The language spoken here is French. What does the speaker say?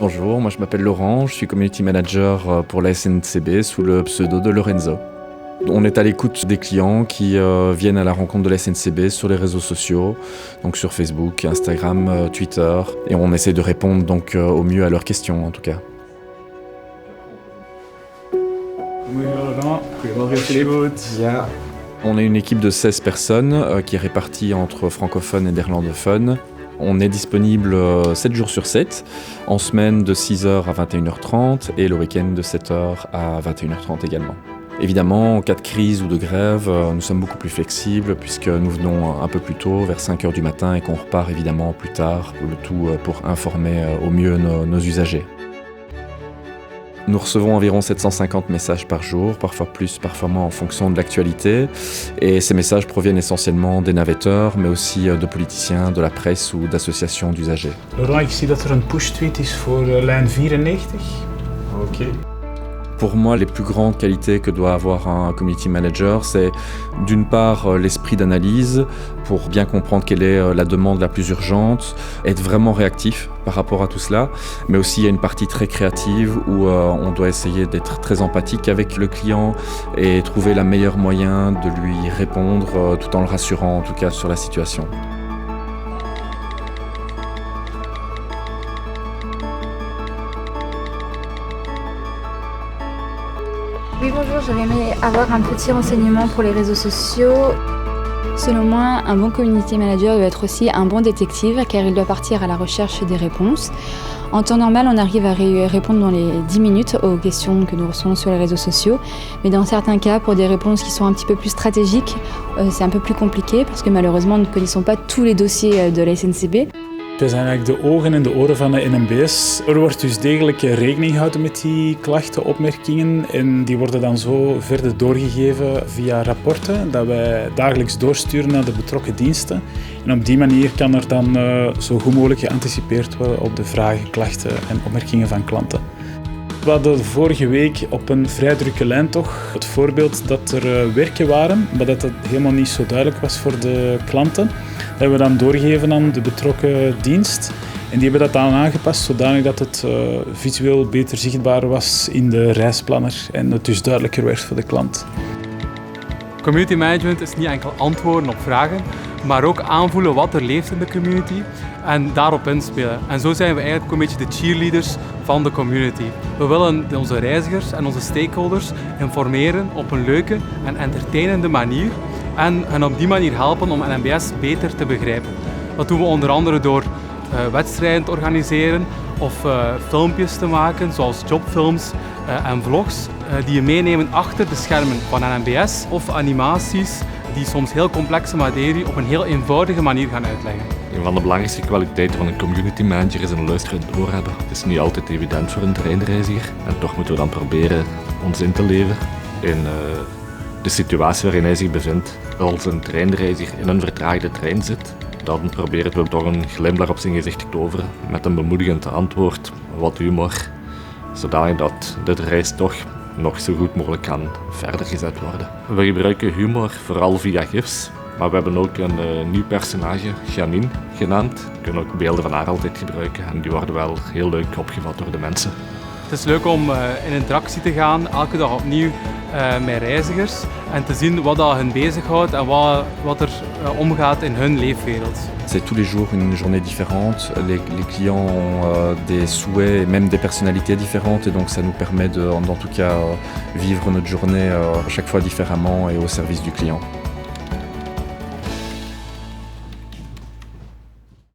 Bonjour, moi je m'appelle Laurent, je suis community manager pour la SNCB sous le pseudo de Lorenzo. On est à l'écoute des clients qui viennent à la rencontre de la SNCB sur les réseaux sociaux, donc sur Facebook, Instagram, Twitter, et on essaie de répondre donc au mieux à leurs questions en tout cas. Goedemorgen Philippe. Ja. On est une équipe de 16 personnes qui est répartie entre francophones et néerlandophones. On est disponible 7 jours sur 7, en semaine de 6h à 21h30 et le week-end de 7h à 21h30 également. Évidemment, en cas de crise ou de grève, nous sommes beaucoup plus flexibles puisque nous venons un peu plus tôt, vers 5h du matin, et qu'on repart évidemment plus tard, le tout pour informer au mieux nos usagers. Nous recevons environ 750 messages par jour, parfois plus, parfois moins en fonction de l'actualité. Et ces messages proviennent essentiellement des navetteurs, mais aussi de politiciens, de la presse ou d'associations d'usagers. Laurent, ik zie dat er een push-tweet is voor lijn 94. Ok. Pour moi, les plus grandes qualités que doit avoir un community manager, c'est d'une part l'esprit d'analyse pour bien comprendre quelle est la demande la plus urgente, être vraiment réactif par rapport à tout cela, mais aussi il y a une partie très créative où on doit essayer d'être très empathique avec le client et trouver le meilleur moyen de lui répondre tout en le rassurant en tout cas sur la situation. Oui, bonjour, j'aurais aimé avoir un petit renseignement pour les réseaux sociaux. Selon moi, un bon community manager doit être aussi un bon détective car il doit partir à la recherche des réponses. En temps normal, on arrive à répondre dans les 10 minutes aux questions que nous recevons sur les réseaux sociaux. Mais dans certains cas, pour des réponses qui sont un petit peu plus stratégiques, c'est un peu plus compliqué parce que malheureusement, nous ne connaissons pas tous les dossiers de la SNCB. We zijn eigenlijk de ogen en de oren van de NMBS. Er wordt dus degelijk rekening gehouden met die klachten, opmerkingen en die worden dan zo verder doorgegeven via rapporten dat wij dagelijks doorsturen naar de betrokken diensten. En op die manier kan er dan zo goed mogelijk geanticipeerd worden op de vragen, klachten en opmerkingen van klanten. We hadden vorige week op een vrij drukke lijn toch het voorbeeld dat er werken waren, maar dat helemaal niet zo duidelijk was voor de klanten. Dat hebben we dan doorgegeven aan de betrokken dienst. En die hebben dat dan aangepast zodanig dat het visueel beter zichtbaar was in de reisplanner en het dus duidelijker werd voor de klant. Community management is niet enkel antwoorden op vragen, maar ook aanvoelen wat er leeft in de community en daarop inspelen. En zo zijn we eigenlijk een beetje de cheerleaders van de community. We willen onze reizigers en onze stakeholders informeren op een leuke en entertainende manier en hen op die manier helpen om NMBS beter te begrijpen. Dat doen we onder andere door wedstrijden te organiseren of filmpjes te maken, zoals jobfilms en vlogs, die je meenemen achter de schermen van NMBS of animaties die soms heel complexe materie op een heel eenvoudige manier gaan uitleggen. Een van de belangrijkste kwaliteiten van een community manager is een luisterend oor hebben. Het is niet altijd evident voor een treinreiziger en toch moeten we dan proberen ons in te leven in de situatie waarin hij zich bevindt. Als een treinreiziger in een vertraagde trein zit, dan proberen we toch een glimlach op zijn gezicht te toveren met een bemoedigend antwoord, wat humor, zodat de reis toch nog zo goed mogelijk kan verder gezet worden. We gebruiken humor vooral via gifs, maar we hebben ook een nieuw personage, Janine, genaamd. We kunnen ook beelden van haar altijd gebruiken en die worden wel heel leuk opgevat door de mensen. Het is leuk om in interactie te gaan, elke dag opnieuw met reizigers en te zien wat dat hen bezighoudt en wat er omgaat in hun leefwereld. C'est tous les jours une journée différente, les clients ont des souhaits et même des personnalités différentes et donc ça nous permet de, en tout cas, vivre notre journée chaque fois différemment et au service du client.